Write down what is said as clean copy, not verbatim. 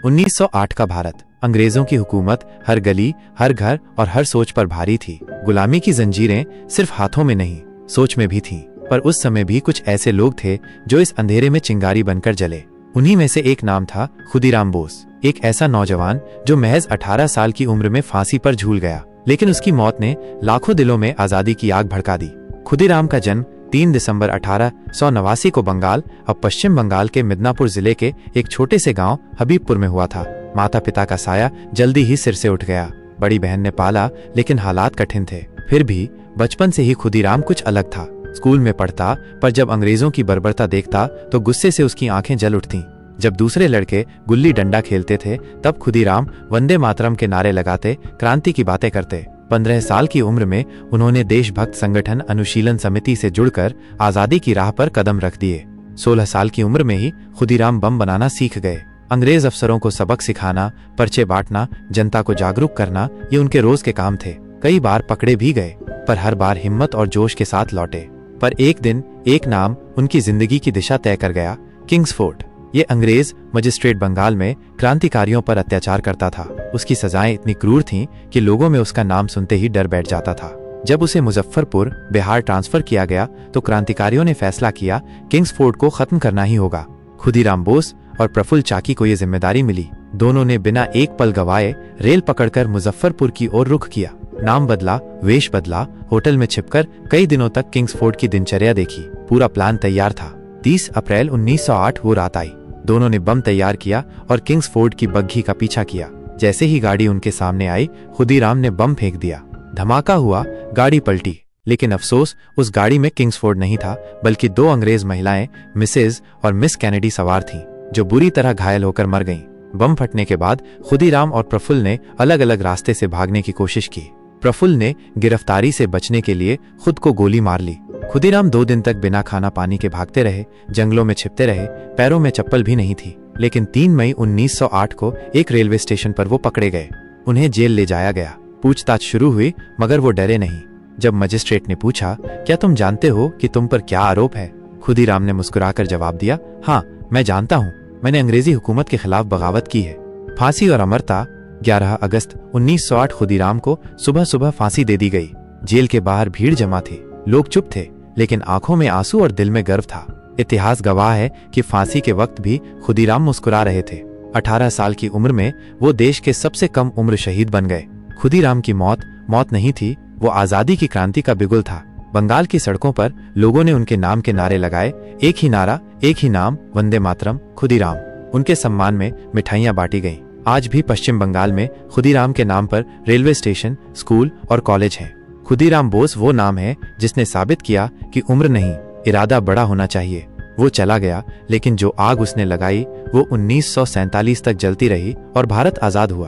1908 का भारत। अंग्रेजों की हुकूमत हर गली, हर घर और हर सोच पर भारी थी। गुलामी की जंजीरें सिर्फ हाथों में नहीं, सोच में भी थीं। पर उस समय भी कुछ ऐसे लोग थे जो इस अंधेरे में चिंगारी बनकर जले। उन्हीं में से एक नाम था खुदीराम बोस, एक ऐसा नौजवान जो महज 18 साल की उम्र में फांसी पर झूल गया, लेकिन उसकी मौत ने लाखों दिलों में आजादी की आग भड़का दी। खुदीराम का जन्म 3 दिसंबर 1889 को बंगाल, अब पश्चिम बंगाल के मिदनापुर जिले के एक छोटे से गांव हबीबपुर में हुआ था। माता पिता का साया जल्दी ही सिर से उठ गया। बड़ी बहन ने पाला, लेकिन हालात कठिन थे। फिर भी बचपन से ही खुदीराम कुछ अलग था। स्कूल में पढ़ता, पर जब अंग्रेजों की बर्बरता देखता तो गुस्से से उसकी आंखें जल उठतीं। जब दूसरे लड़के गुल्ली डंडा खेलते थे, तब खुदीराम वंदे मातरम के नारे लगाते, क्रांति की बातें करते। 15 साल की उम्र में उन्होंने देशभक्त संगठन अनुशीलन समिति से जुड़कर आजादी की राह पर कदम रख दिए। 16 साल की उम्र में ही खुदीराम बम बनाना सीख गए। अंग्रेज अफसरों को सबक सिखाना, पर्चे बांटना, जनता को जागरूक करना, ये उनके रोज के काम थे। कई बार पकड़े भी गए, पर हर बार हिम्मत और जोश के साथ लौटे। पर एक दिन एक नाम उनकी जिंदगी की दिशा तय कर गया, किंग्सफोर्ड। ये अंग्रेज मजिस्ट्रेट बंगाल में क्रांतिकारियों पर अत्याचार करता था। उसकी सजाएं इतनी क्रूर थीं कि लोगों में उसका नाम सुनते ही डर बैठ जाता था। जब उसे मुजफ्फरपुर, बिहार ट्रांसफर किया गया तो क्रांतिकारियों ने फैसला किया, किंग्सफोर्ड को खत्म करना ही होगा। खुदीराम बोस और प्रफुल्ल चाकी को यह जिम्मेदारी मिली। दोनों ने बिना एक पल गवाए रेल पकड़कर मुजफ्फरपुर की ओर रुख किया। नाम बदला, वेश बदला, होटल में छिपकर कई दिनों तक किंग्सफोर्ड की दिनचर्या देखी। पूरा प्लान तैयार था। 30 अप्रैल 1908 वो रात आई। दोनों ने बम तैयार किया और किंग्सफोर्ड की बग्घी का पीछा किया। जैसे ही गाड़ी उनके सामने आई, खुदीराम ने बम फेंक दिया। धमाका हुआ, गाड़ी पलटी। लेकिन अफसोस, उस गाड़ी में किंग्सफोर्ड नहीं था, बल्कि 2 अंग्रेज महिलाएं, मिसेज और मिस कैनेडी सवार थीं, जो बुरी तरह घायल होकर मर गईं। बम फटने के बाद खुदीराम और प्रफुल्ल ने अलग अलग रास्ते से भागने की कोशिश की। प्रफुल्ल ने गिरफ्तारी से बचने के लिए खुद को गोली मार ली। खुदीराम 2 दिन तक बिना खाना पानी के भागते रहे, जंगलों में छिपते रहे, पैरों में चप्पल भी नहीं थी। लेकिन 3 मई 1908 को एक रेलवे स्टेशन पर वो पकड़े गए। उन्हें जेल ले जाया गया। पूछताछ शुरू हुई, मगर वो डरे नहीं। जब मजिस्ट्रेट ने पूछा, क्या तुम जानते हो कि तुम पर क्या आरोप है? खुदीराम ने मुस्कुराकर जवाब दिया, हाँ, मैं जानता हूँ। मैंने अंग्रेजी हुकूमत के खिलाफ बगावत की है। फांसी और अमरता। 11 अगस्त 1908 खुदीराम को सुबह सुबह फांसी दे दी गई। जेल के बाहर भीड़ जमा थी। लोग चुप थे, लेकिन आंखों में आंसू और दिल में गर्व था। इतिहास गवाह है कि फांसी के वक्त भी खुदीराम मुस्कुरा रहे थे। 18 साल की उम्र में वो देश के सबसे कम उम्र शहीद बन गए। खुदीराम की मौत नहीं थी, वो आजादी की क्रांति का बिगुल था। बंगाल की सड़कों पर लोगों ने उनके नाम के नारे लगाए। एक ही नारा, एक ही नाम, वंदे मातरम, खुदीराम। उनके सम्मान में मिठाइयां बांटी गईं। आज भी पश्चिम बंगाल में खुदीराम के नाम पर रेलवे स्टेशन, स्कूल और कॉलेज हैं। खुदीराम बोस वो नाम है जिसने साबित किया कि उम्र नहीं, इरादा बड़ा होना चाहिए। वो चला गया, लेकिन जो आग उसने लगाई वो 1947 तक जलती रही और भारत आजाद हुआ।